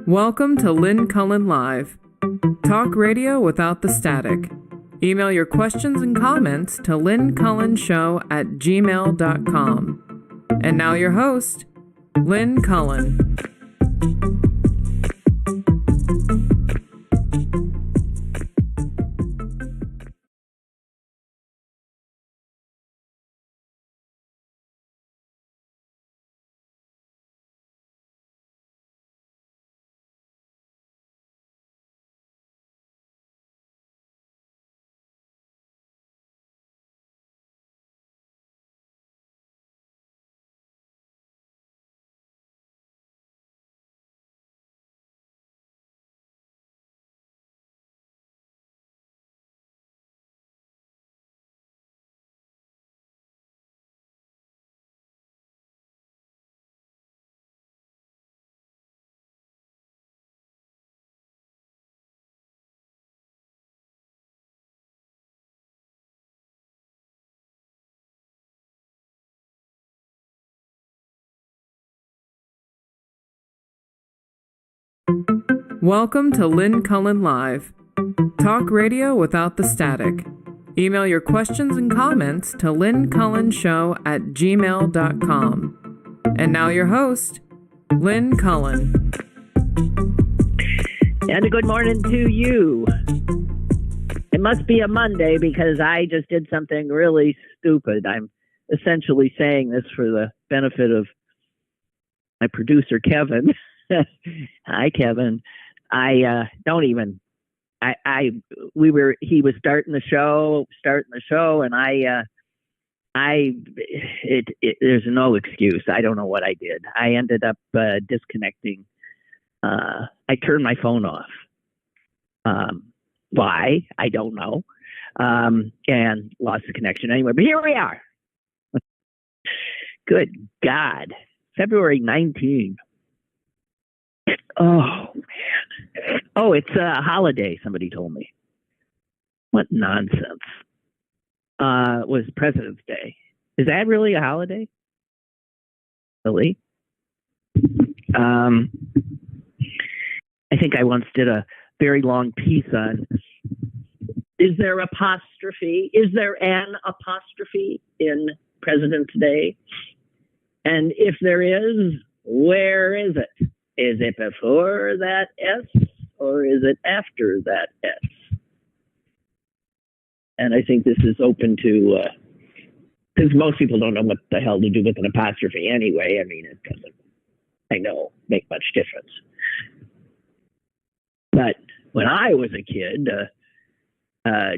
Welcome to Lynn Cullen Live. Talk radio without the static. Email your questions and comments to lynncullenshow@gmail.com. And now your host, Lynn Cullen. Welcome to Lynn Cullen Live. Talk radio without the static. Email your questions and comments to lynncullenshow@gmail.com. And now your host, Lynn Cullen. And a good morning to you. It must be a Monday because I just did something really stupid. I'm essentially saying this for the benefit of my producer, Kevin. Hi, Kevin. He was starting the show, and there's no excuse. I don't know what I did. I ended up disconnecting. I turned my phone off. Why? I don't know. And lost the connection anyway. But here we are. Good God. February 19th. Oh, man. Oh, it's a holiday, somebody told me. What nonsense. It was President's Day. Is that really a holiday? Really? I think I once did a very long piece on, is there an apostrophe in President's Day? And if there is, where is it? Is it before that S or is it after that S? And I think this is open to, because most people don't know what the hell to do with an apostrophe anyway. I mean, it doesn't, I know, make much difference. But when I was a kid,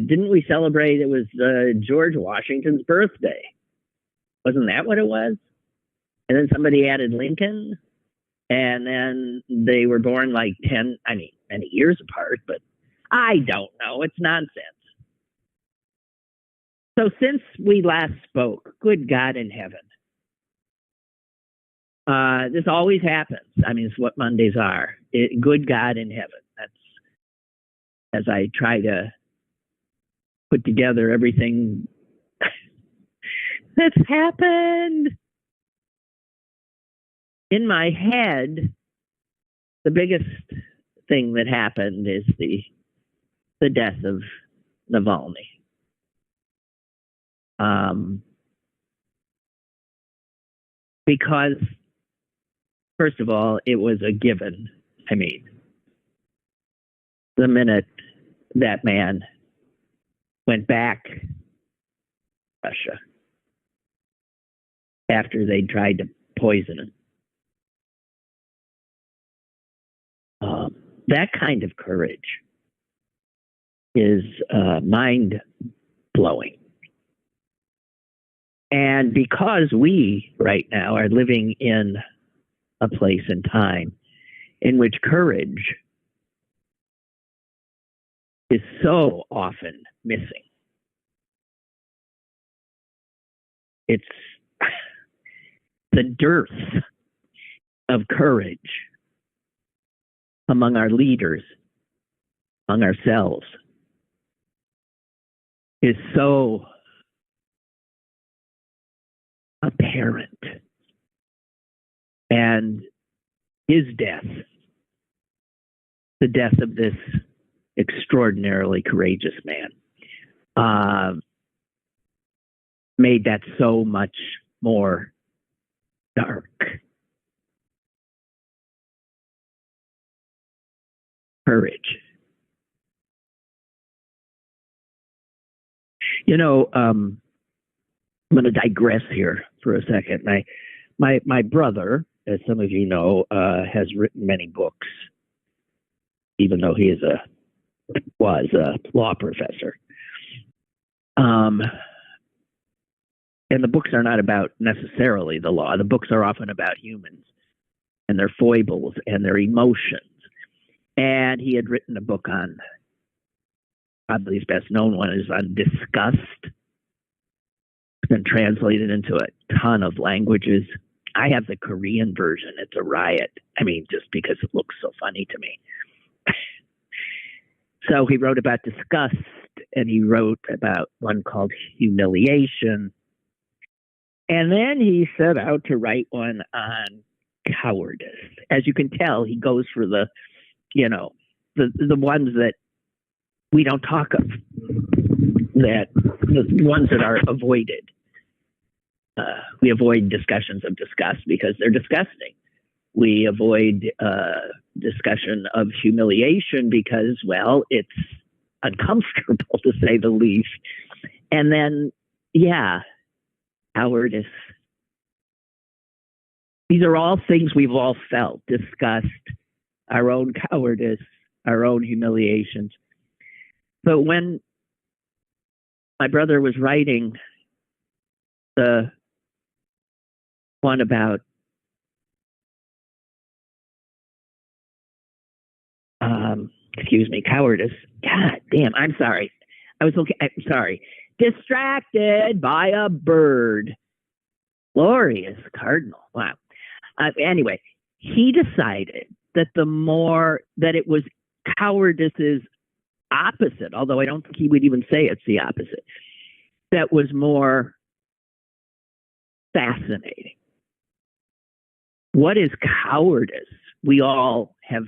didn't we celebrate, it was George Washington's birthday? Wasn't that what it was? And then somebody added Lincoln. And then they were born like many years apart, but I don't know. It's nonsense. So since we last spoke, good God in heaven, this always happens. I mean, it's what Mondays are. Good God in heaven. That's as I try to put together everything that's happened. In my head, the biggest thing that happened is the death of Navalny. Because, first of all, it was a given. I mean, the minute that man went back to Russia after they tried to poison him, that kind of courage is mind-blowing. And because we right now are living in a place and time in which courage is so often missing, it's the dearth of courage among our leaders, among ourselves, is so apparent. And his death the death of this extraordinarily courageous man made that so much more dark. Courage. You know, I'm going to digress here for a second. My brother, as some of you know, has written many books, even though he was a law professor. And the books are not about necessarily the law. The books are often about humans and their foibles and their emotions. And he had written a book on, probably his best known one is on disgust. It's been translated into a ton of languages. I have the Korean version. It's a riot. I mean, just because it looks so funny to me. So he wrote about disgust, and he wrote about one called humiliation. And then he set out to write one on cowardice. As you can tell, he goes for the ones that we don't talk of, that the ones that are avoided. We avoid discussions of disgust because they're disgusting. We avoid discussion of humiliation because, well, it's uncomfortable to say the least. And then, cowardice. These are all things we've all felt: disgust, our own cowardice, our own humiliations. But when my brother was writing the one about cowardice. God damn, I'm sorry. I'm sorry. Distracted by a bird. Glorious cardinal. Wow. Anyway, he decided that that it was cowardice's opposite, although I don't think he would even say it's the opposite, that was more fascinating. What is cowardice? We all have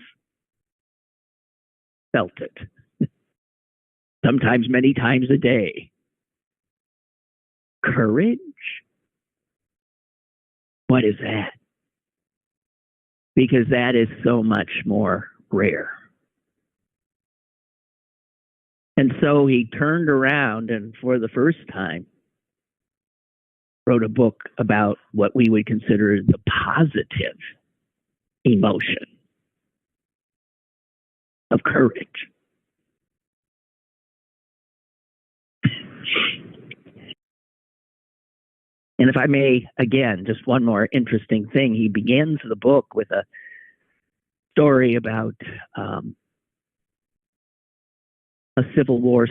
felt it. Sometimes many times a day. Courage? What is that? Because that is so much more rare. And so he turned around and for the first time wrote a book about what we would consider the positive emotion of courage. And if I may, again, just one more interesting thing. He begins the book with a story about a Civil War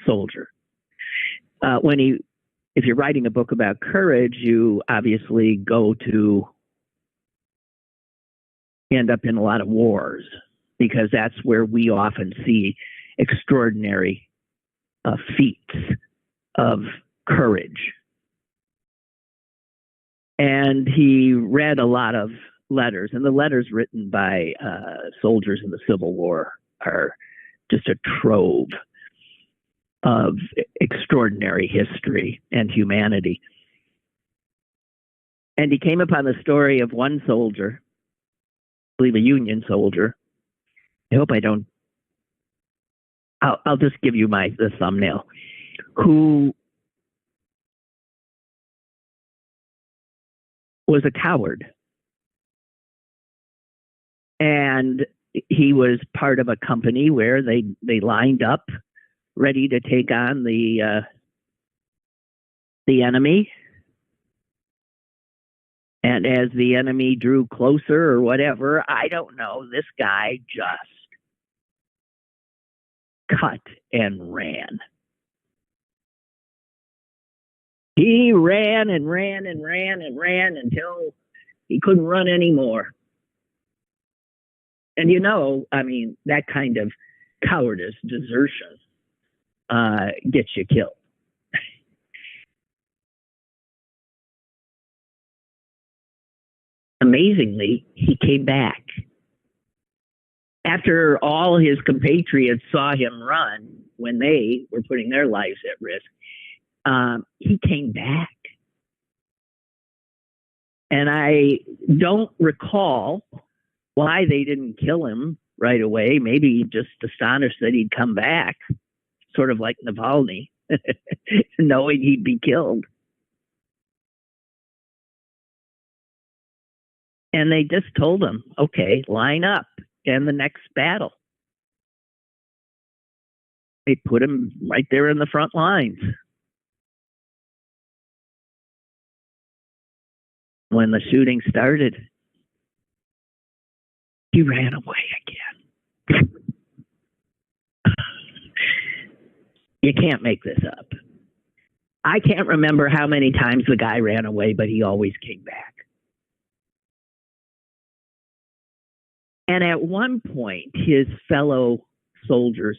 soldier. If you're writing a book about courage, you obviously end up in a lot of wars, because that's where we often see extraordinary feats of courage. And he read a lot of letters, and the letters written by soldiers in the Civil War are just a trove of extraordinary history and humanity. And he came upon the story of one soldier, I believe a Union soldier. I hope I don't. I'll just give you the thumbnail, who was a coward. And he was part of a company where they lined up ready to take on the enemy. And as the enemy drew closer or whatever, I don't know, this guy just cut and ran. He ran and ran and ran and ran until he couldn't run anymore. And that kind of cowardice, desertion, gets you killed. Amazingly, he came back. after all his compatriots saw him run when they were putting their lives at risk, he came back. And I don't recall why they didn't kill him right away. Maybe just astonished that he'd come back, sort of like Navalny, knowing he'd be killed. And they just told him, okay, line up in the next battle. They put him right there in the front lines. When the shooting started, he ran away again. You can't make this up. I can't remember how many times the guy ran away, but he always came back. And at one point, his fellow soldiers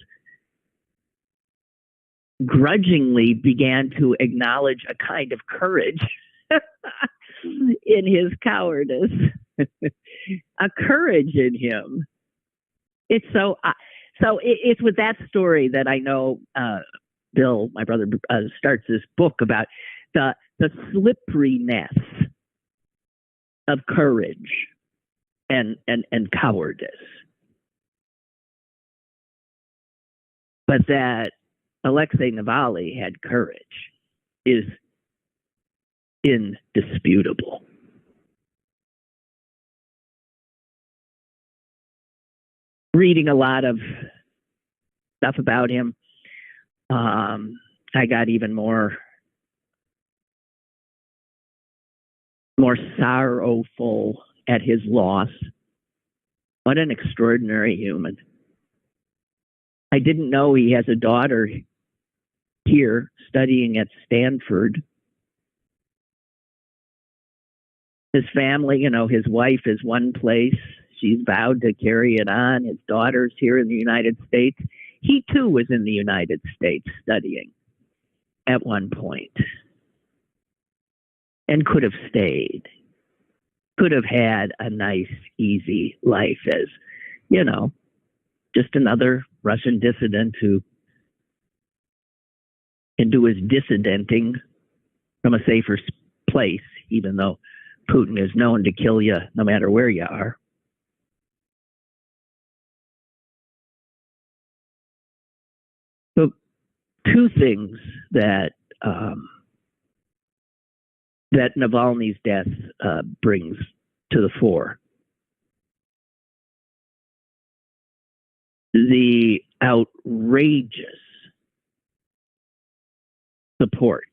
grudgingly began to acknowledge a kind of courage in his cowardice, a courage in him. It's it's with that story that I know Bill, my brother, starts this book about the slipperiness of courage and cowardice. But that Alexei Navalny had courage is indisputable. Reading a lot of stuff about him, I got even more sorrowful at his loss. What an extraordinary human. I didn't know he has a daughter here studying at Stanford. His family, his wife is one place. She's vowed to carry it on. His daughter's here in the United States. He, too, was in the United States studying at one point and could have stayed, could have had a nice, easy life as, just another Russian dissident who can do his dissidenting from a safer place, even though Putin is known to kill you no matter where you are. So, two things that that Navalny's death brings to the fore: the outrageous support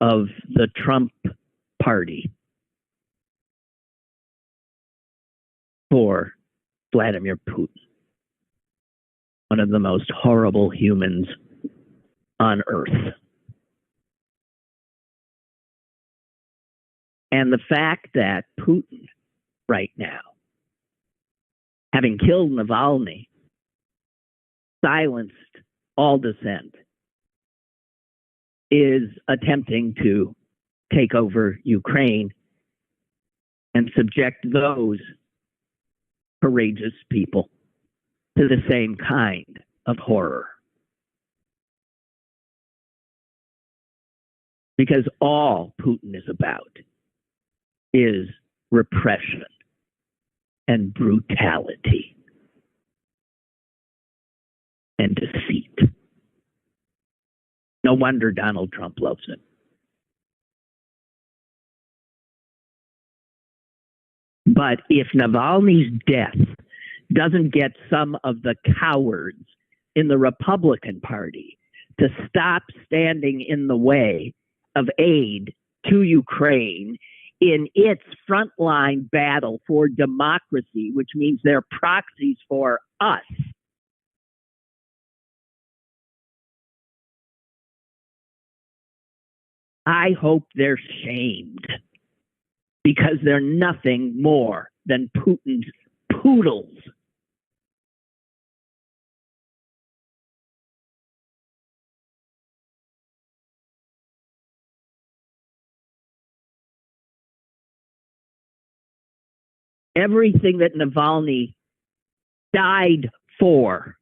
of the Trump party for Vladimir Putin, one of the most horrible humans on earth. And the fact that Putin right now, having killed Navalny, silenced all dissent, is attempting to take over Ukraine and subject those courageous people to the same kind of horror. Because all Putin is about is repression and brutality and deceit. No wonder Donald Trump loves him. But if Navalny's death doesn't get some of the cowards in the Republican Party to stop standing in the way of aid to Ukraine in its frontline battle for democracy, which means they're proxies for us, I hope they're shamed, because they're nothing more than Putin's poodles. Everything that Navalny died for.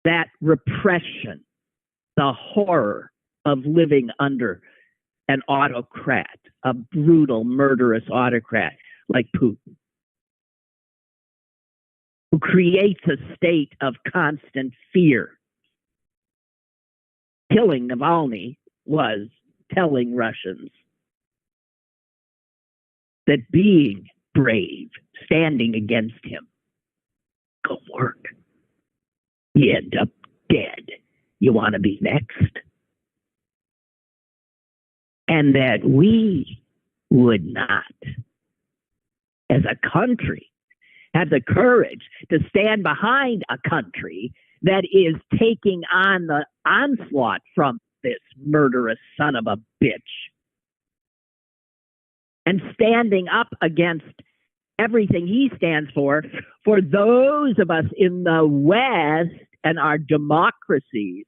That repression, the horror of living under an autocrat, a brutal, murderous autocrat like Putin, who creates a state of constant fear. Killing Navalny was telling Russians that being brave, standing against him, go work. You end up dead. You want to be next? And that we would not, as a country, have the courage to stand behind a country that is taking on the onslaught from this murderous son of a bitch and standing up against everything he stands for those of us in the West and our democracies.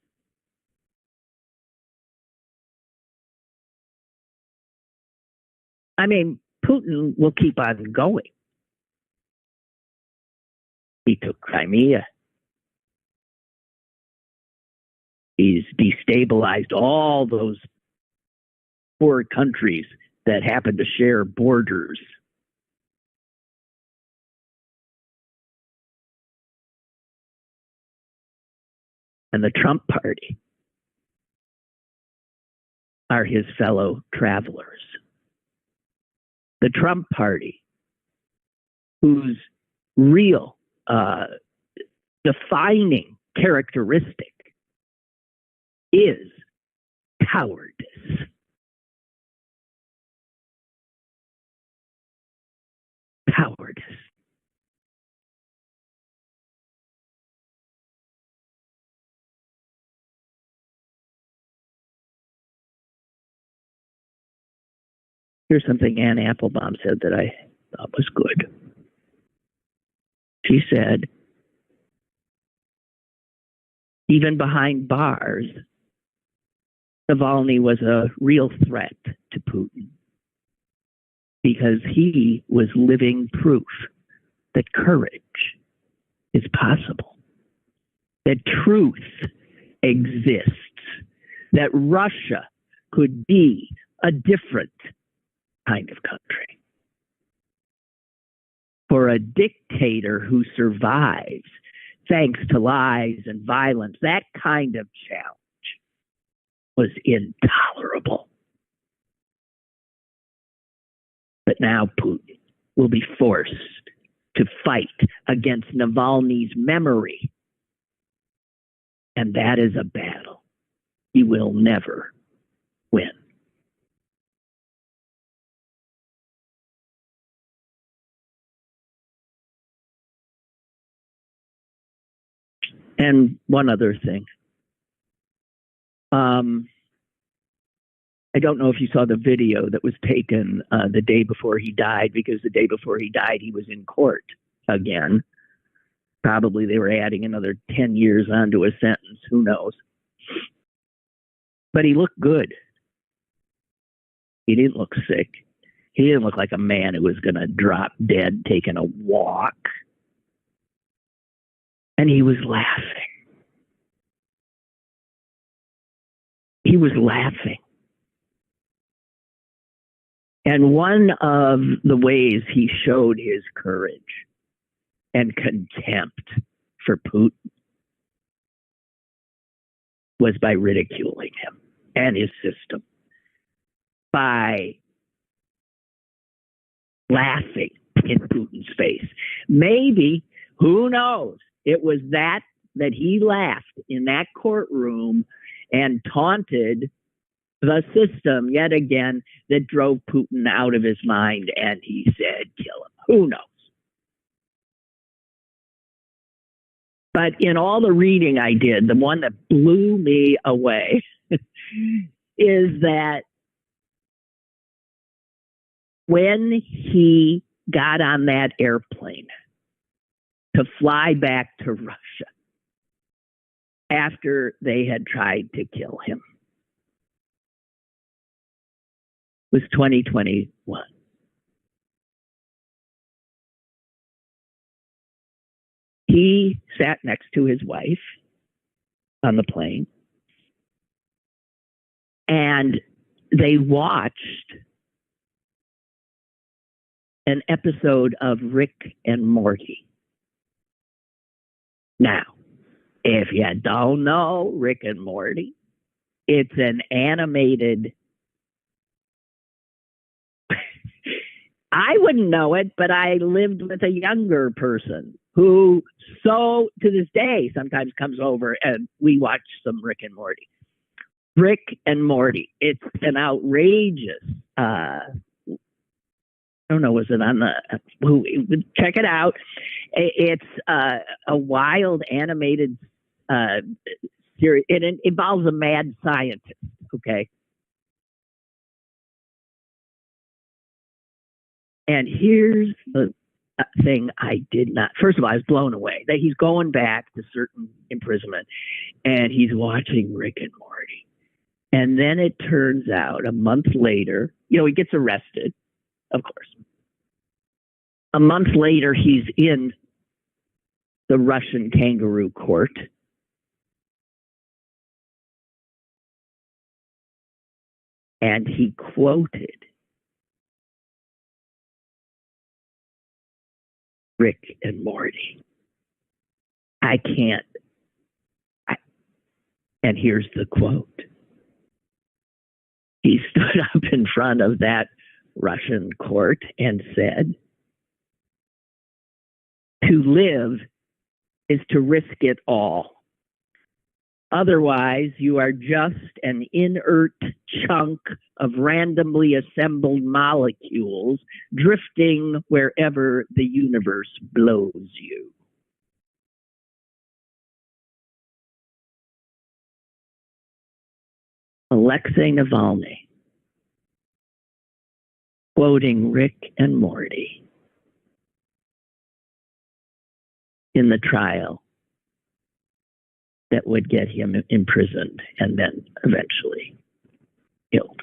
I mean, Putin will keep on going. He took Crimea. He's destabilized all those poor countries that happen to share borders. And the Trump party are his fellow travelers. The Trump party, whose real defining characteristic is cowardice. Cowardice. Here's something Ann Applebaum said that I thought was good. She said, even behind bars, Navalny was a real threat to Putin because he was living proof that courage is possible, that truth exists, that Russia could be a different kind of country. For a dictator who survives thanks to lies and violence, that kind of challenge was intolerable. But now Putin will be forced to fight against Navalny's memory. And that is a battle he will never win. And one other thing. I don't know if you saw the video that was taken the day before he died, because the day before he died, he was in court again. Probably they were adding another 10 years onto a sentence. Who knows? But he looked good. He didn't look sick. He didn't look like a man who was going to drop dead taking a walk. And he was laughing. He was laughing. And one of the ways he showed his courage and contempt for Putin was by ridiculing him and his system, by laughing in Putin's face. Maybe, who knows, it was that he laughed in that courtroom and taunted the system yet again that drove Putin out of his mind, and he said, kill him. Who knows? But in all the reading I did, the one that blew me away is that when he got on that airplane to fly back to Russia after they had tried to kill him, was 2021. He sat next to his wife on the plane, and they watched an episode of Rick and Morty. Now, if you don't know Rick and Morty, it's an animated. I wouldn't know it, but I lived with a younger person who, so to this day, sometimes comes over and we watch some Rick and Morty. Rick and Morty. It's an outrageous. I don't know. Was it on the? Check it out. It's a wild animated series. It involves a mad scientist. Okay. And here's the thing I did not. First of all, I was blown away that he's going back to certain imprisonment, and he's watching Rick and Morty. And then it turns out a month later, he gets arrested, of course. A month later, he's in the Russian kangaroo court. And he quoted Rick and Morty. And here's the quote. He stood up in front of that Russian court and said, "To live is to risk it all. Otherwise, you are just an inert chunk of randomly assembled molecules drifting wherever the universe blows you." Alexei Navalny, quoting Rick and Morty in the trial that would get him imprisoned and then eventually killed.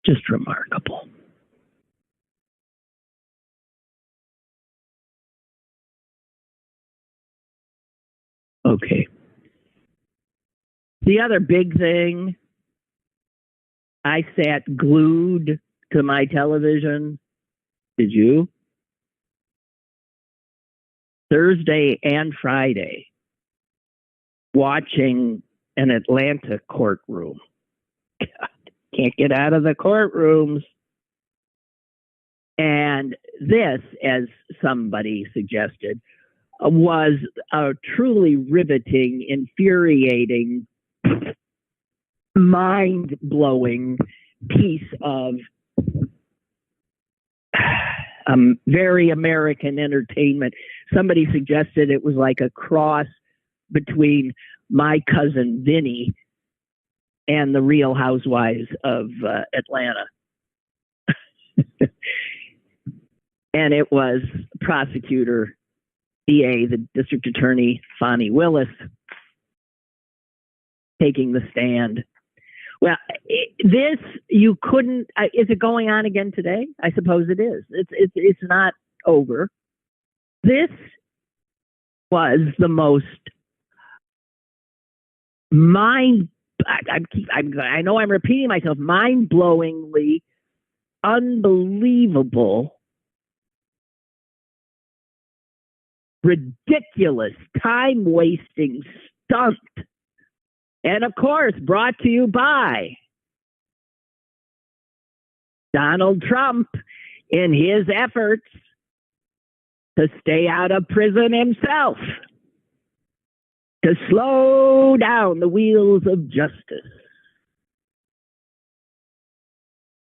Just remarkable. Okay. The other big thing, I sat glued to my television. Did you? Thursday and Friday, watching an Atlanta courtroom. Can't get out of the courtrooms. And this, as somebody suggested, was a truly riveting, infuriating, mind-blowing piece of very American entertainment. Somebody suggested it was like a cross between My Cousin Vinny and the Real Housewives of Atlanta. And it was prosecutor, DA, the district attorney, Fani Willis, taking the stand. Well, this, you couldn't, is it going on again today? I suppose it is. It's not over. This was the most I know I'm repeating myself, mind-blowingly unbelievable, ridiculous, time-wasting stunt. And of course, brought to you by Donald Trump in his efforts to stay out of prison himself, to slow down the wheels of justice.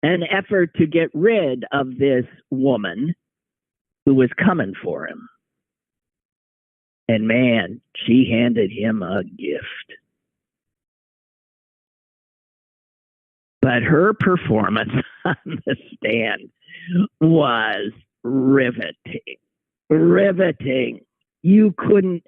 An effort to get rid of this woman who was coming for him. And man, she handed him a gift. But her performance on the stand was riveting. Riveting. You couldn't,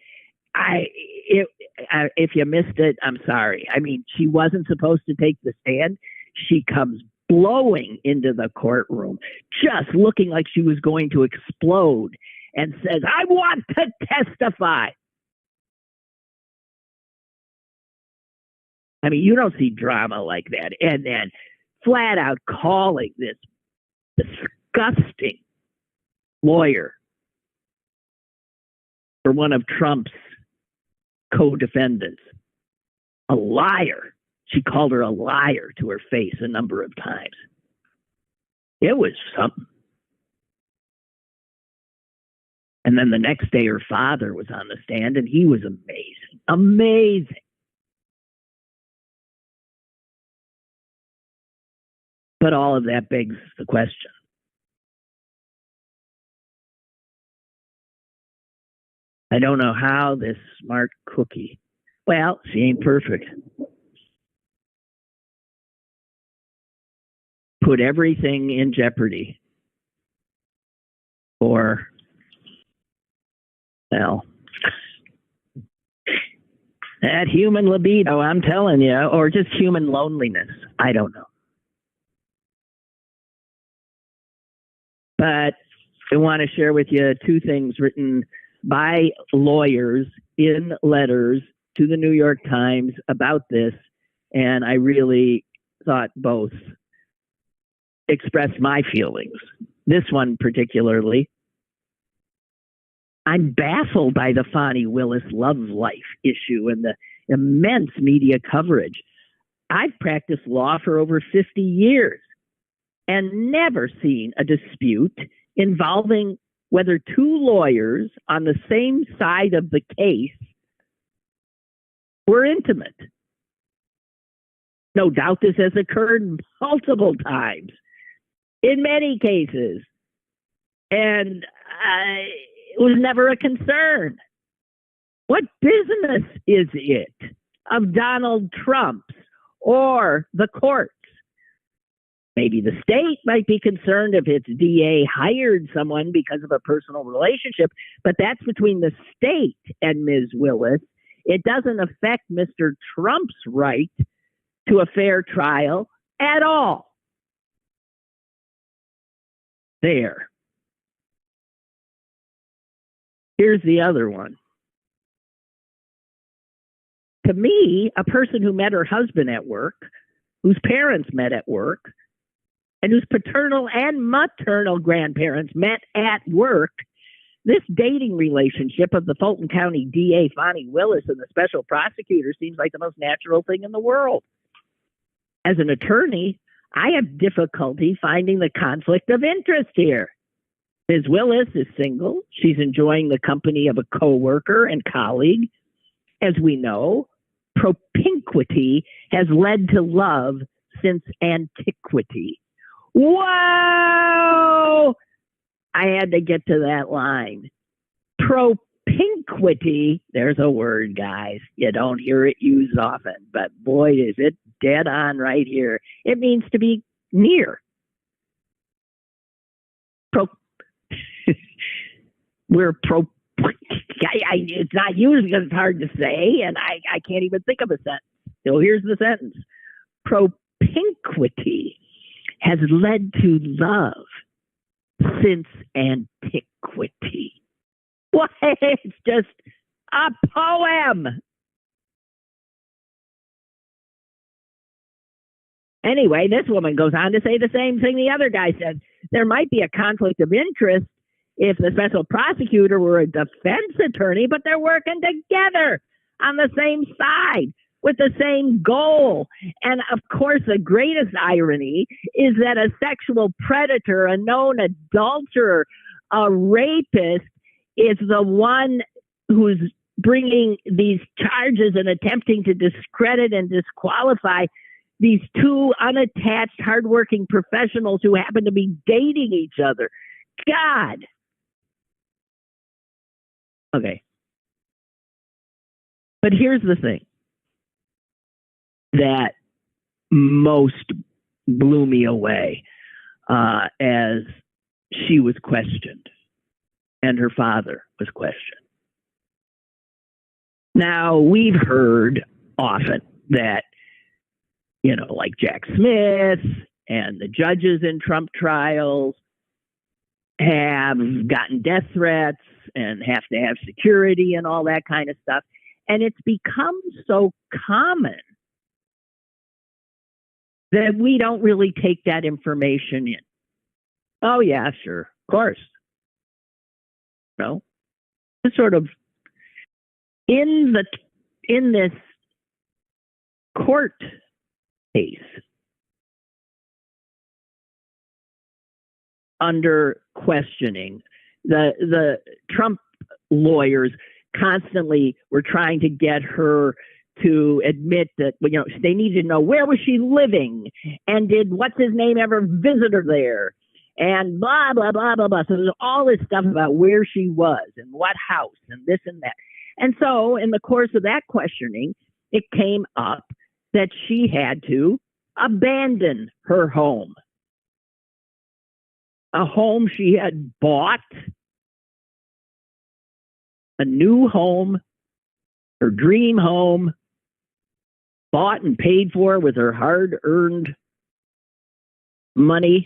if you missed it, I'm sorry. I mean, she wasn't supposed to take the stand. She comes blowing into the courtroom, just looking like she was going to explode, and says, "I want to testify." I mean, you don't see drama like that. And then flat out calling this disgusting lawyer for one of Trump's co-defendants a liar. She called her a liar to her face a number of times. It was something. And then the next day, her father was on the stand, and he was amazing. Amazing. But all of that begs the question. I don't know how this smart cookie, well, she ain't perfect, put everything in jeopardy for, well, that human libido, I'm telling you, or just human loneliness. I don't know. But I want to share with you two things written by lawyers in letters to the New York Times about this, and I really thought both expressed my feelings. This one particularly. I'm baffled by the Fani Willis love life issue and the immense media coverage. I've practiced law for over 50 years and never seen a dispute involving whether two lawyers on the same side of the case were intimate. No doubt this has occurred multiple times, in many cases, and it was never a concern. What business is it of Donald Trump's or the courts? Maybe the state might be concerned if its DA hired someone because of a personal relationship, but that's between the state and Ms. Willis. It doesn't affect Mr. Trump's right to a fair trial at all. There. Here's the other one. To me, a person who met her husband at work, whose parents met at work, and whose paternal and maternal grandparents met at work, this dating relationship of the Fulton County DA, Fani Willis, and the special prosecutor seems like the most natural thing in the world. As an attorney, I have difficulty finding the conflict of interest here. Ms. Willis is single. She's enjoying the company of a coworker and colleague. As we know, propinquity has led to love since antiquity. Whoa! I had to get to that line. Propinquity, there's a word, guys. You don't hear it used often, but boy, is it dead on right here. It means to be near. It's not used because it's hard to say, and I can't even think of a sentence. So here's the sentence. Propinquity has led to love since antiquity. What? It's just a poem. Anyway, this woman goes on to say the same thing the other guy said. There might be a conflict of interest if the special prosecutor were a defense attorney, but they're working together on the same side with the same goal. And of course, the greatest irony is that a sexual predator, a known adulterer, a rapist is the one who's bringing these charges and attempting to discredit and disqualify these two unattached, hardworking professionals who happen to be dating each other. God. Okay. But here's the thing that most blew me away as she was questioned and her father was questioned. Now, we've heard often that, like Jack Smith and the judges in Trump trials have gotten death threats and have to have security and all that kind of stuff. And it's become so common that we don't really take that information in. Oh, yeah, sure, of course. It's sort of in this court case under questioning, the Trump lawyers constantly were trying to get her to admit that, they needed to know, where was she living, and did what's his name ever visit her there, and blah blah blah blah blah. So there's all this stuff about where she was and what house and this and that. And so in the course of that questioning, it came up that she had to abandon her home, a home she had bought, a new home, her dream home, bought and paid for with her hard-earned money.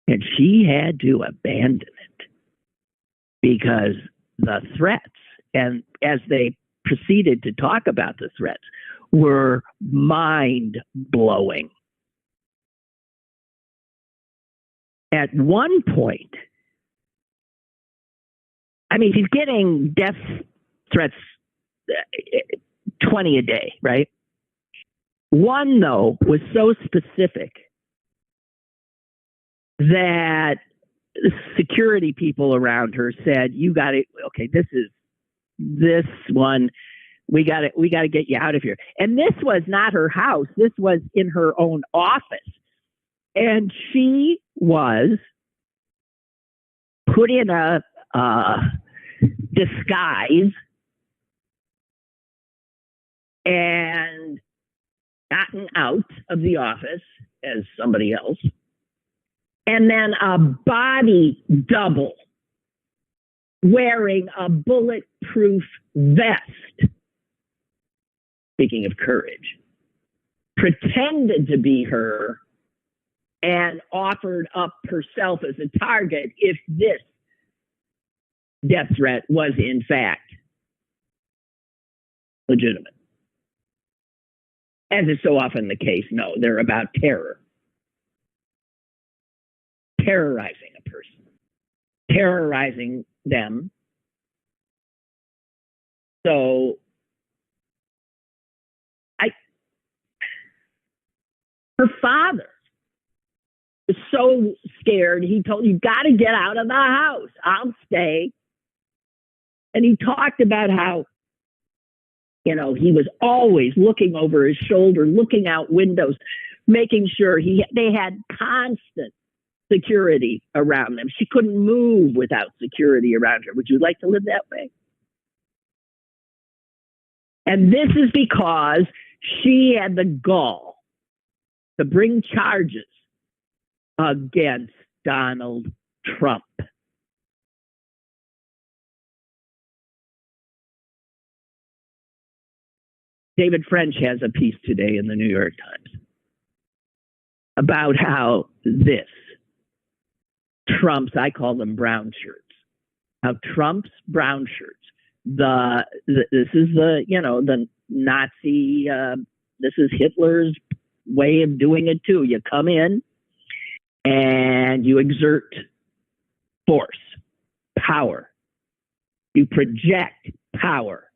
And she had to abandon it because the threats, and as they proceeded to talk about the threats, were mind-blowing. At one point, she's getting death threats 20 a day, right? One, though, was so specific that security people around her said, "You got it. Okay, this one. We got to get you out of here." And this was not her house. This was in her own office, and she was put in a disguise and gotten out of the office as somebody else. And then a body double wearing a bulletproof vest, speaking of courage, pretended to be her and offered up herself as a target if this death threat was in fact legitimate. As is so often the case, no, they're about terror. Terrorizing a person, terrorizing them. So her father was so scared, he told, "You got to get out of the house. I'll stay." And he talked about how, he was always looking over his shoulder, looking out windows, making sure they had constant security around them. She couldn't move without security around her. Would you like to live that way? And this is because she had the gall to bring charges against Donald Trump. David French has a piece today in the New York Times about how this Trump's, I call them brown shirts, how Trump's brown shirts, this is the Nazi, this is Hitler's way of doing it too. You come in and you exert force, power. You project power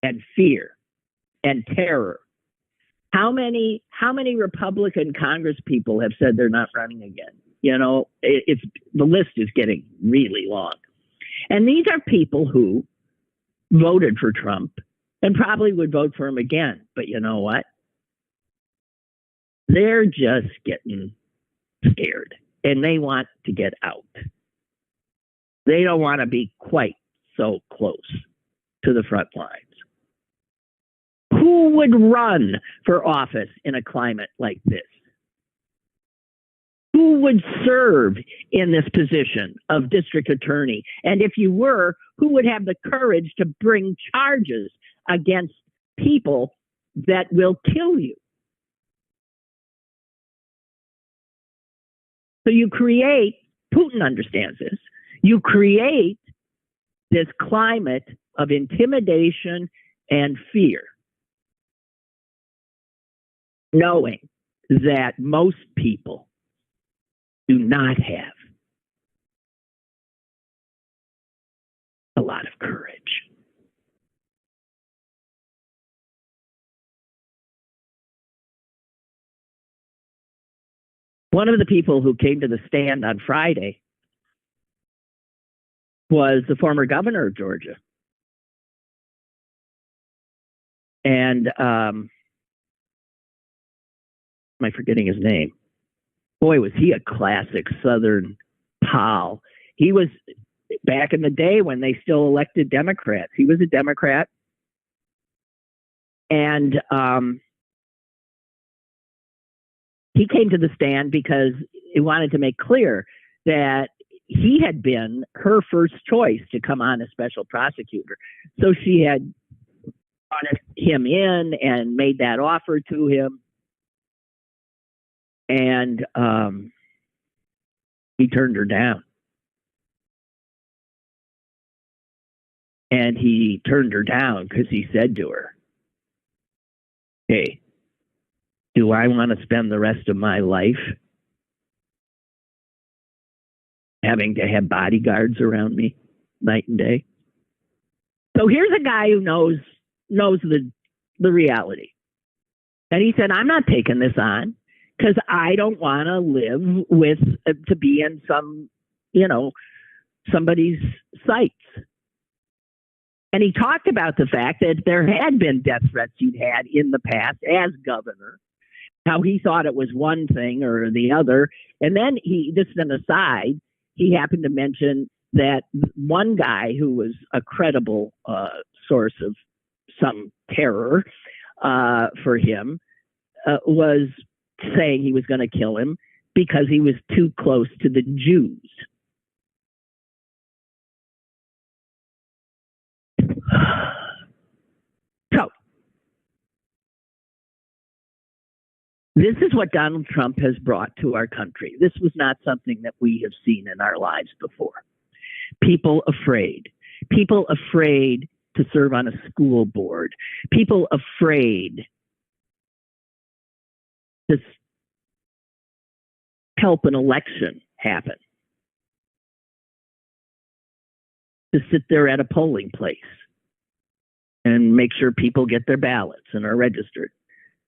and fear and terror. How many Republican Congress people have said they're not running again? It's the list is getting really long. And these are people who voted for Trump and probably would vote for him again. But you know what? They're just getting scared and they want to get out. They don't want to be quite so close to the front lines. Who would run for office in a climate like this? Who would serve in this position of district attorney? And if you were, who would have the courage to bring charges against people that will kill you? So you create, Putin understands this, you create this climate of intimidation and fear, knowing that most people do not have a lot of courage. One of the people who came to the stand on Friday was the former governor of Georgia. And am I forgetting his name? Boy, was he a classic Southern pal. He was, back in the day when they still elected Democrats, he was a Democrat. And he came to the stand because he wanted to make clear that he had been her first choice to come on as special prosecutor. So she had brought him in and made that offer to him. And he turned her down. And he turned her down because he said to her, hey, do I want to spend the rest of my life having to have bodyguards around me night and day? So here's a guy who knows the reality. And he said, I'm not taking this on because I don't want to live with, to be in some, somebody's sights. And he talked about the fact that there had been death threats he'd had in the past as governor, how he thought it was one thing or the other. And then this is an aside, he happened to mention that one guy who was a credible source of some terror for him was saying he was going to kill him because he was too close to the Jews. So, this is what Donald Trump has brought to our country. This was not something that we have seen in our lives before. People afraid to serve on a school board. People afraid to help an election happen. To sit there at a polling place and make sure people get their ballots and are registered.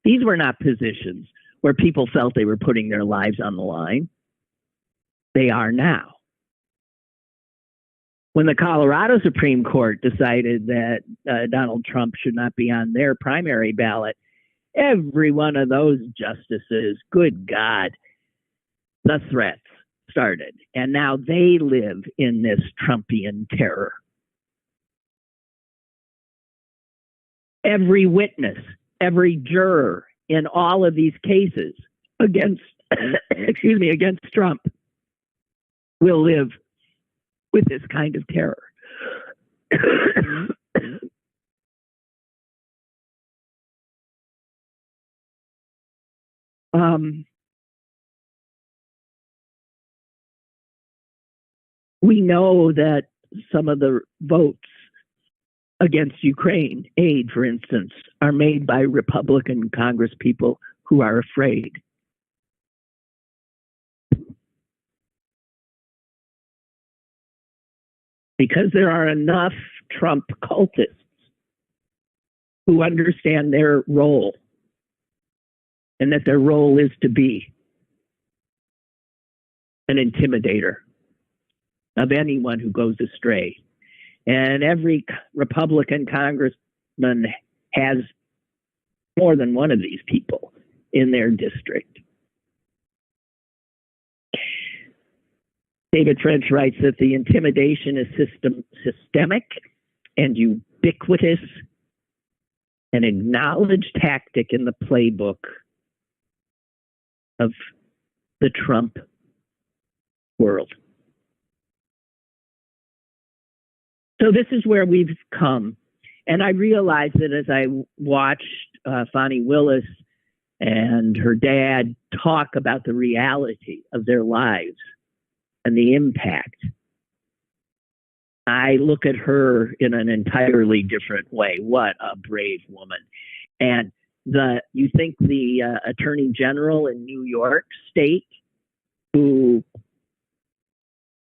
These were not positions where people felt they were putting their lives on the line. They are now. When the Colorado Supreme Court decided that Donald Trump should not be on their primary ballot, every one of those justices, good God, the threats started. And now they live in this Trumpian terror. Every witness, every juror in all of these cases against, against Trump will live with this kind of terror. We know that some of the votes against Ukraine aid, for instance, are made by Republican congresspeople who are afraid. Because there are enough Trump cultists who understand their role and that their role is to be an intimidator of anyone who goes astray. And every Republican congressman has more than one of these people in their district. David French writes that the intimidation is systemic and ubiquitous, an acknowledged tactic in the playbook of the Trump world. So this is where we've come. And I realized that as I watched Fani Willis and her dad talk about the reality of their lives and the impact, I look at her in an entirely different way. What a brave woman. And you think the Attorney General in New York State, who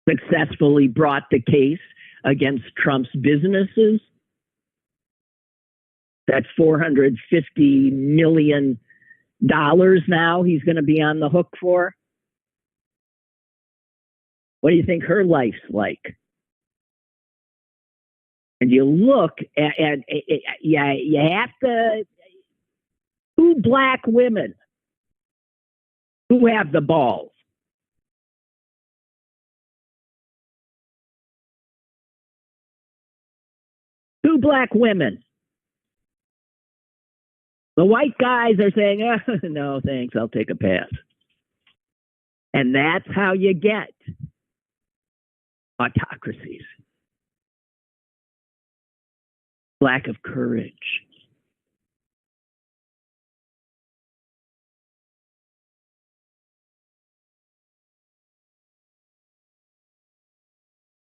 successfully brought the case against Trump's businesses, that $450 million now he's going to be on the hook for? What do you think her life's like? And you look at you have to, two black women who have the balls. Two black women. The white guys are saying, no, thanks, I'll take a pass. And that's how you get autocracies. Lack of courage.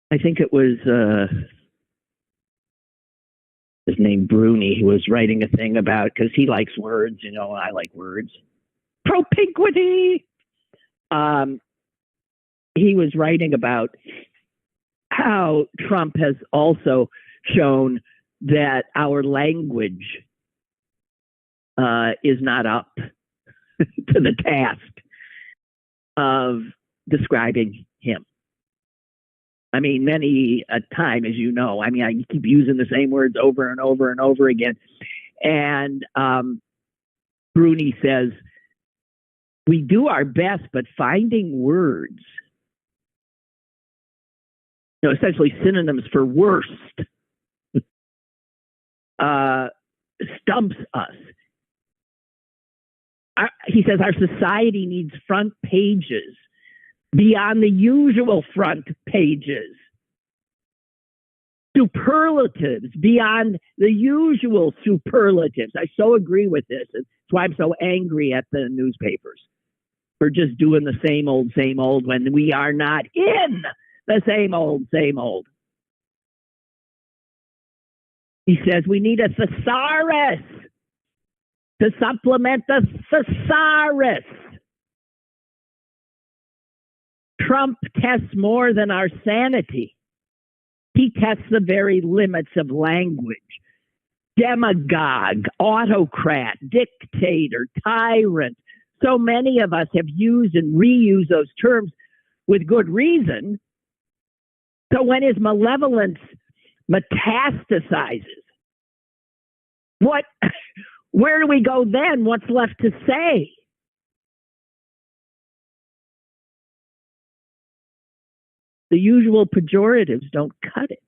I think it was his name Bruni, who was writing a thing about, because he likes words, I like words. Propinquity. He was writing about how Trump has also shown that our language is not up to the task of describing him. I mean, many a time, as you know, I keep using the same words over and over and over again. And Bruni says, we do our best, but finding words, essentially synonyms for worst, stumps us. He says our society needs front pages beyond the usual front pages. Superlatives beyond the usual superlatives. I so agree with this. That's why I'm so angry at the newspapers for just doing the same old when we are not in the same old. He says we need a thesaurus to supplement the thesaurus. Trump tests more than our sanity. He tests the very limits of language. Demagogue, autocrat, dictator, tyrant. So many of us have used and reused those terms with good reason. So when his malevolence metastasizes, where do we go then? What's left to say? The usual pejoratives don't cut it.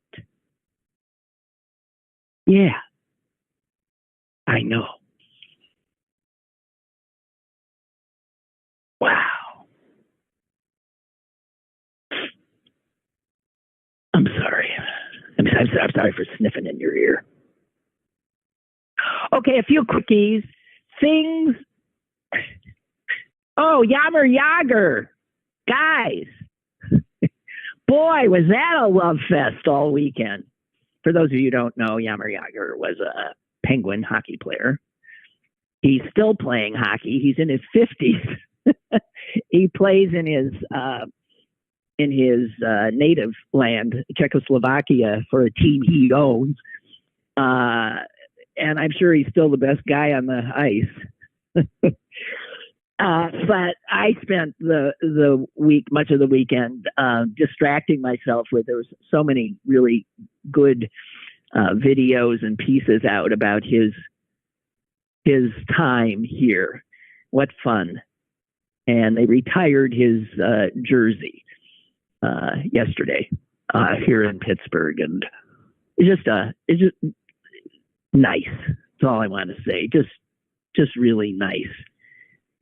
Yeah, I know. Wow. I'm sorry. I'm sorry for sniffing in your ear. Okay, a few quickies. Things. Oh, Jagr. Guys. Boy, was that a love fest all weekend. For those of you who don't know, Jagr was a Penguin hockey player. He's still playing hockey. He's in his 50s. He plays in his native land, Czechoslovakia, for a team he owns. And I'm sure he's still the best guy on the ice. But I spent the week, much of the weekend, distracting myself with, there was so many really good videos and pieces out about his time here. What fun. And they retired his jersey yesterday here in Pittsburgh. And it's just nice. That's all I want to say. Just really nice.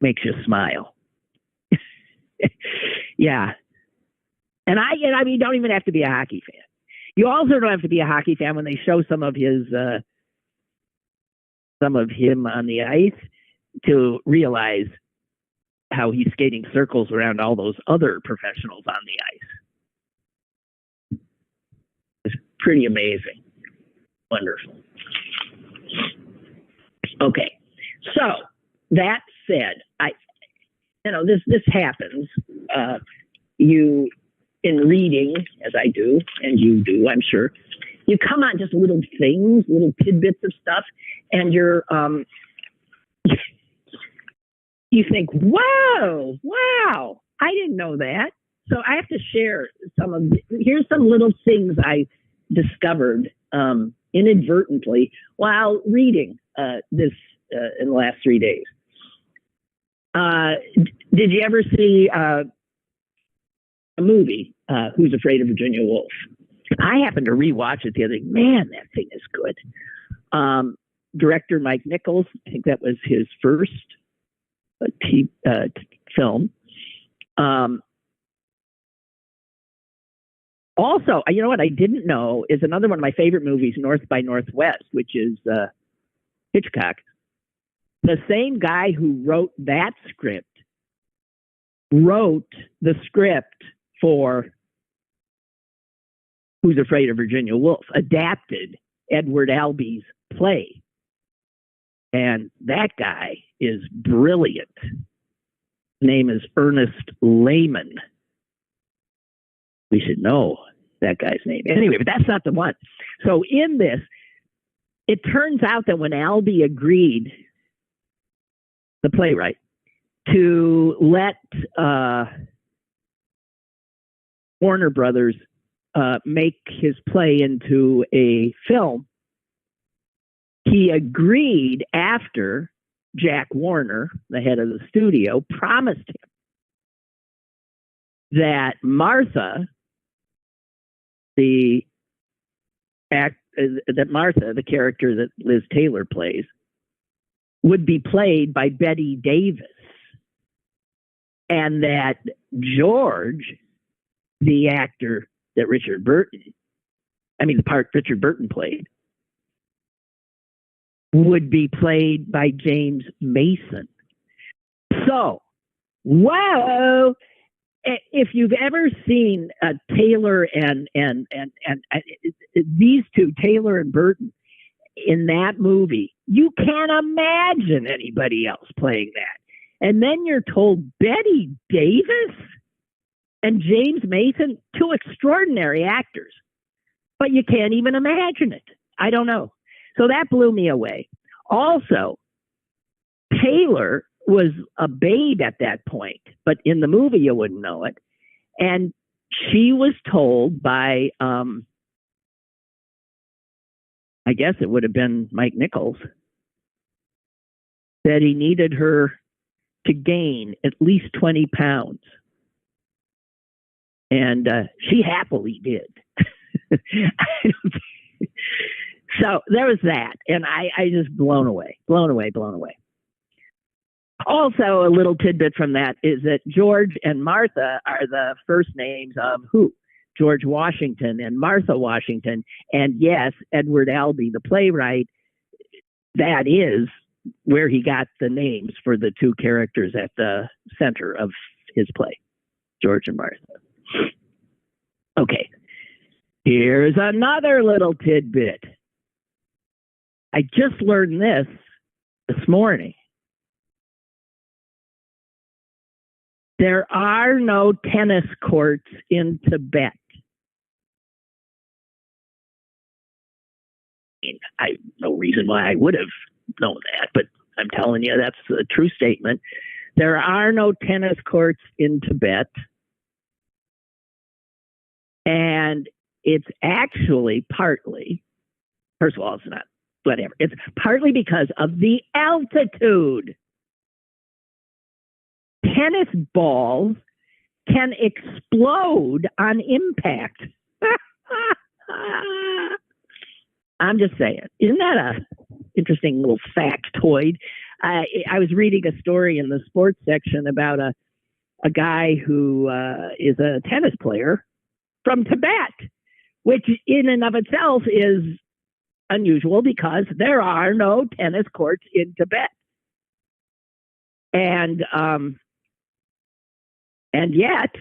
Makes you smile. Yeah. And I mean, you don't even have to be a hockey fan. You also don't have to be a hockey fan when they show some of him on the ice to realize how he's skating circles around all those other professionals on the ice. It's pretty amazing. Wonderful. Okay. So that said, this happens. You, in reading, as I do, and you do, I'm sure, you come on just little things, little tidbits of stuff, and you're, you think, wow, I didn't know that. So I have to share here's some little things I discovered inadvertently while reading this in the last 3 days. Did you ever see a movie, Who's Afraid of Virginia Woolf? I happened to rewatch it the other day. Man, that thing is good. Director Mike Nichols, I think that was his first film. Also, you know what I didn't know is another one of my favorite movies, North by Northwest, which is Hitchcock. The same guy who wrote that script wrote the script for Who's Afraid of Virginia Woolf, adapted Edward Albee's play. And that guy is brilliant. His name is Ernest Lehman. We should know that guy's name. Anyway, but that's not the one. So in this, it turns out that when Albee agreed, the playwright, to let Warner Brothers make his play into a film, he agreed after Jack Warner, the head of the studio, promised him that Martha, the character that Liz Taylor plays, would be played by Bette Davis, and that George, the actor that the part Richard Burton played, would be played by James Mason. So, wow! If you've ever seen Taylor and these two, Taylor and Burton, in that movie, you can't imagine anybody else playing that. And then you're told Bette Davis and James Mason, two extraordinary actors, but you can't even imagine it. I don't know. So that blew me away. Also, Taylor was a babe at that point, but in the movie you wouldn't know it. And she was told by, I guess it would have been Mike Nichols, that he needed her to gain at least 20 pounds. And she happily did. So there was that. And I just blown away. Also, a little tidbit from that is that George and Martha are the first names of who? George Washington and Martha Washington. And yes, Edward Albee, the playwright, that is where he got the names for the two characters at the center of his play, George and Martha. Okay, here's another little tidbit. I just learned this morning. There are no tennis courts in Tibet. I have no reason why I would have known that, but I'm telling you, that's a true statement. There are no tennis courts in Tibet. And it's actually partly, first of all, it's not, whatever. It's partly because of the altitude. Tennis balls can explode on impact. I'm just saying. Isn't that a interesting little factoid? I was reading a story in the sports section about a guy who is a tennis player, from Tibet, which in and of itself is unusual because there are no tennis courts in Tibet. And yet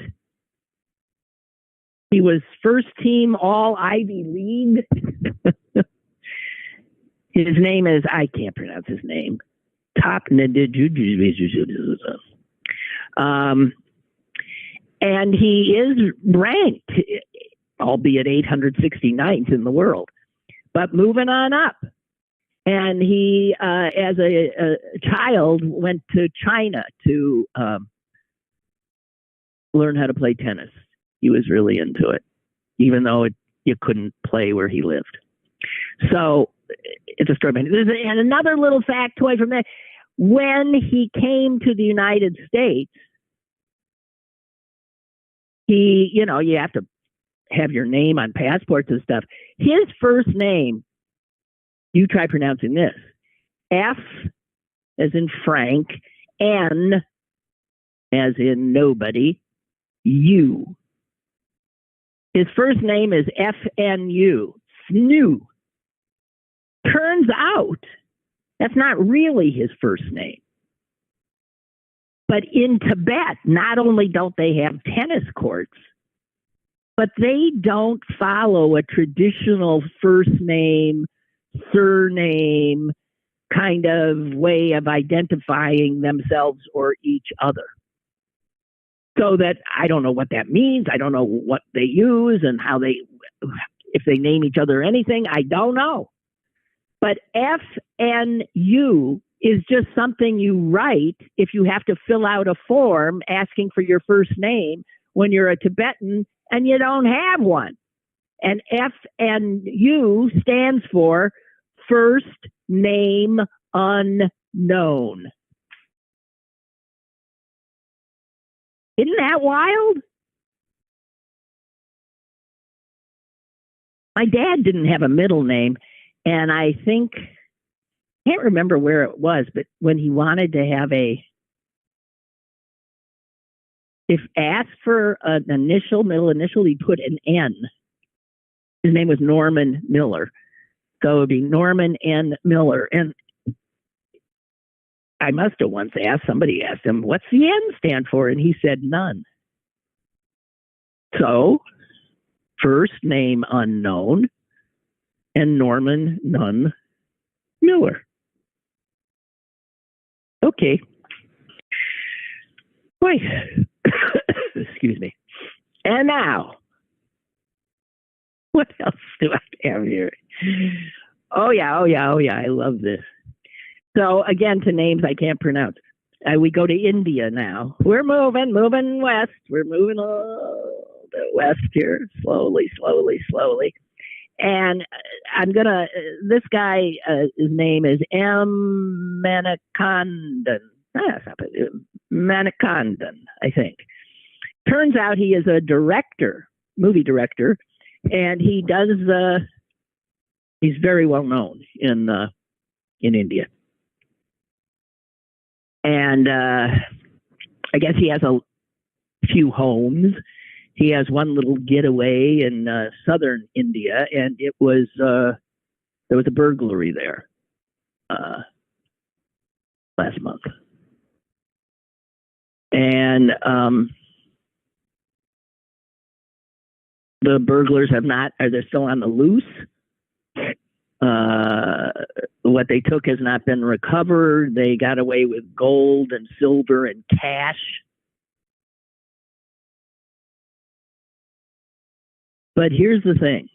he was first team all Ivy League. His name is, I can't pronounce his name. And he is ranked, albeit 869th in the world, but moving on up. And he, as a child, went to China to learn how to play tennis. He was really into it, even though you couldn't play where he lived. So it's a story. And another little factoid from that: when he came to the United States, you have to have your name on passports and stuff. His first name, you try pronouncing this: F as in Frank, N as in nobody, U. His first name is FNU, Snoo. Turns out that's not really his first name. But in Tibet, not only don't they have tennis courts, but they don't follow a traditional first name, surname kind of way of identifying themselves or each other. So that I don't know what that means. I don't know what they use and if they name each other anything. I don't know. But FNU is just something you write if you have to fill out a form asking for your first name when you're a Tibetan and you don't have one. And FNU stands for First Name Unknown. Isn't that wild? My dad didn't have a middle name, and I can't remember where it was, but when he wanted to have if asked for an middle initial, he put an N. His name was Norman Miller. So it would be Norman N. Miller. And I must have once somebody asked him, what's the N stand for? And he said none. So, first name unknown and Norman Nunn Miller. Okay. Boy, excuse me. And now, what else do I have here? Oh yeah. I love this. So again, to names I can't pronounce. We go to India now. We're moving west. We're moving all the west here, slowly. And I'm gonna. This guy, his name is M. Manikandan. Manikandan, I think. Turns out he is a movie director, and he does. He's very well known in India. And I guess he has a few homes. He has one little getaway in southern India, and there was a burglary there last month. And the burglars they're still on the loose. What they took has not been recovered. They got away with gold and silver and cash. But here's the thing.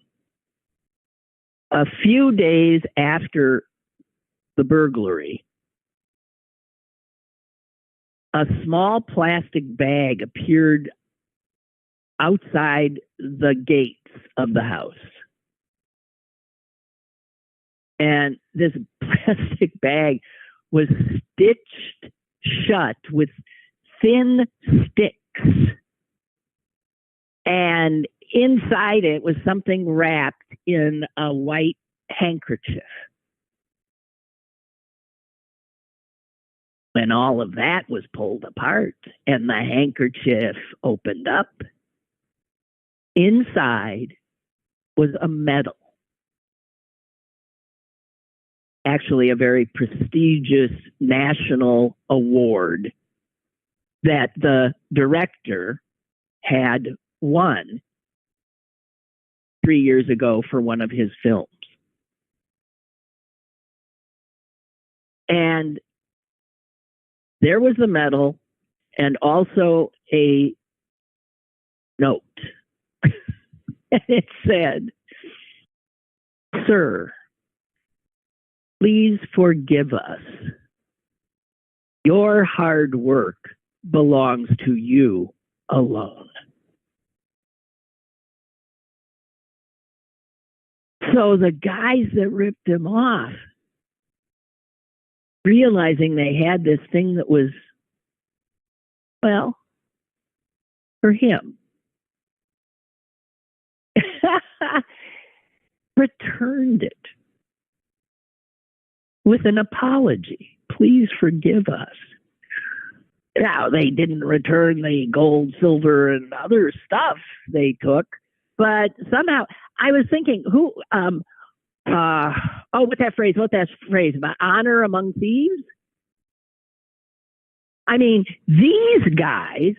A few days after the burglary, a small plastic bag appeared outside the gates of the house. And this plastic bag was stitched shut with thin sticks. And inside it was something wrapped in a white handkerchief. When all of that was pulled apart and the handkerchief opened up, Inside was a medal. Actually, a very prestigious national award that the director had won 3 years ago for one of his films. And there was the medal and also a note. And it said, "Sir, please forgive us. Your hard work belongs to you alone." So the guys that ripped him off, realizing they had this thing that was, well, for him, returned it with an apology. "Please forgive us." Now, they didn't return the gold, silver, and other stuff they took, but somehow I was thinking, what's that phrase about honor among thieves? I mean, these guys,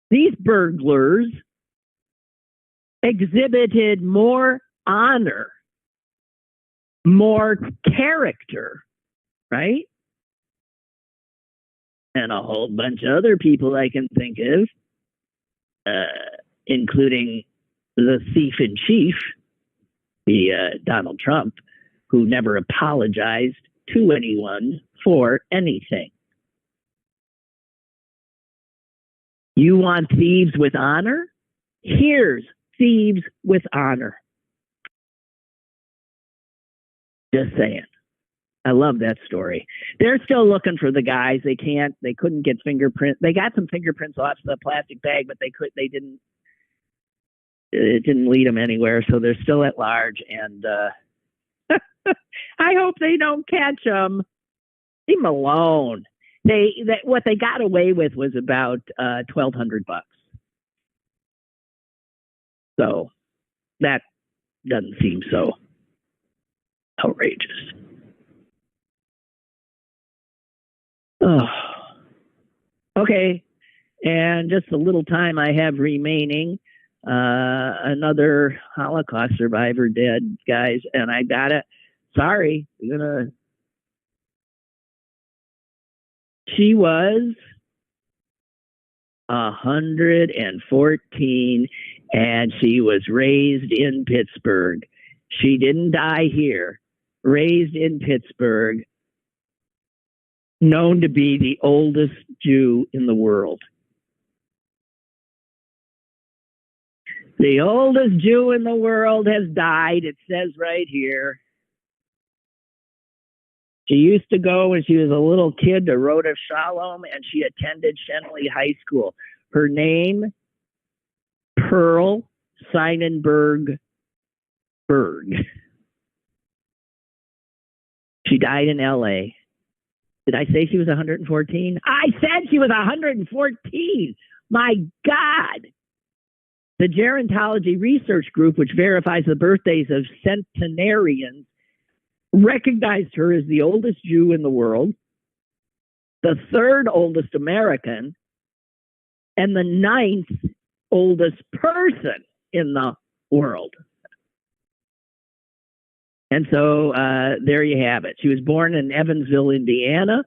these burglars, exhibited more honor, more character, right? And a whole bunch of other people I can think of, including the thief in chief, the Donald Trump, who never apologized to anyone for anything. You want thieves with honor? Here's thieves with honor. Just saying. I love that story. They're still looking for the guys. They couldn't get fingerprints. They got some fingerprints off the plastic bag, but it didn't lead them anywhere. So they're still at large. And I hope they don't catch them. Leave them alone. What they got away with was about $1,200. So that doesn't seem so outrageous. Oh, okay. And just a little time I have remaining. Another Holocaust survivor dead, guys. And I got it. Sorry. She was 114 and she was raised in Pittsburgh. She didn't die here. Raised in Pittsburgh. Known to be the oldest Jew in the world. The oldest Jew in the world has died, it says right here. She used to go when she was a little kid to Rhoda Shalom, and she attended Shenley High School. Her name, Pearl Seinenberg Berg. She died in L.A. Did I say she was 114? I said she was 114. My God. The Gerontology Research Group, which verifies the birthdays of centenarians, recognized her as the oldest Jew in the world, the third oldest American, and the ninth oldest person in the world. And so there you have it. She was born in Evansville, Indiana.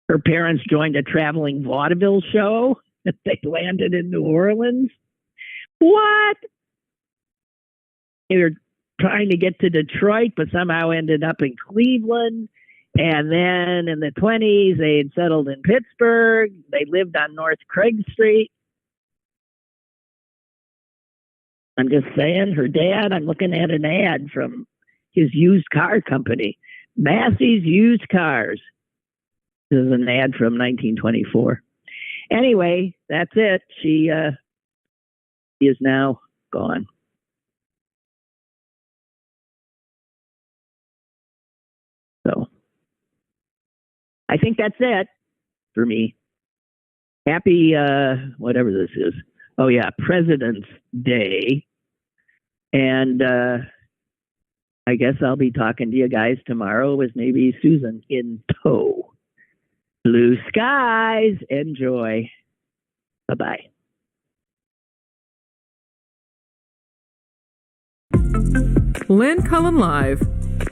Her parents joined a traveling vaudeville show. They landed in New Orleans. What? They were trying to get to Detroit, but somehow ended up in Cleveland. And then in the 20s, they had settled in Pittsburgh. They lived on North Craig Street. I'm just saying, her dad, I'm looking at an ad from his used car company, Massey's Used Cars. This is an ad from 1924. Anyway, that's it. She is now gone. So I think that's it for me. happy, whatever this is. Oh, yeah, President's Day. And I guess I'll be talking to you guys tomorrow with maybe Susan in tow. Blue skies. Enjoy. Bye-bye. Lynn Cullen Live,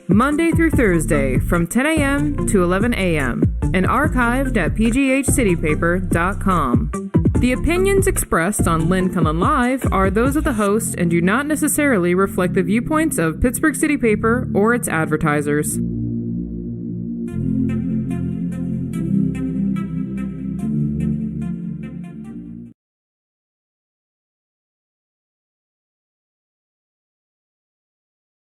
Monday through Thursday from 10 a.m. to 11 a.m. and archived at pghcitypaper.com. The opinions expressed on Lynn Cullen Live are those of the host and do not necessarily reflect the viewpoints of Pittsburgh City Paper or its advertisers.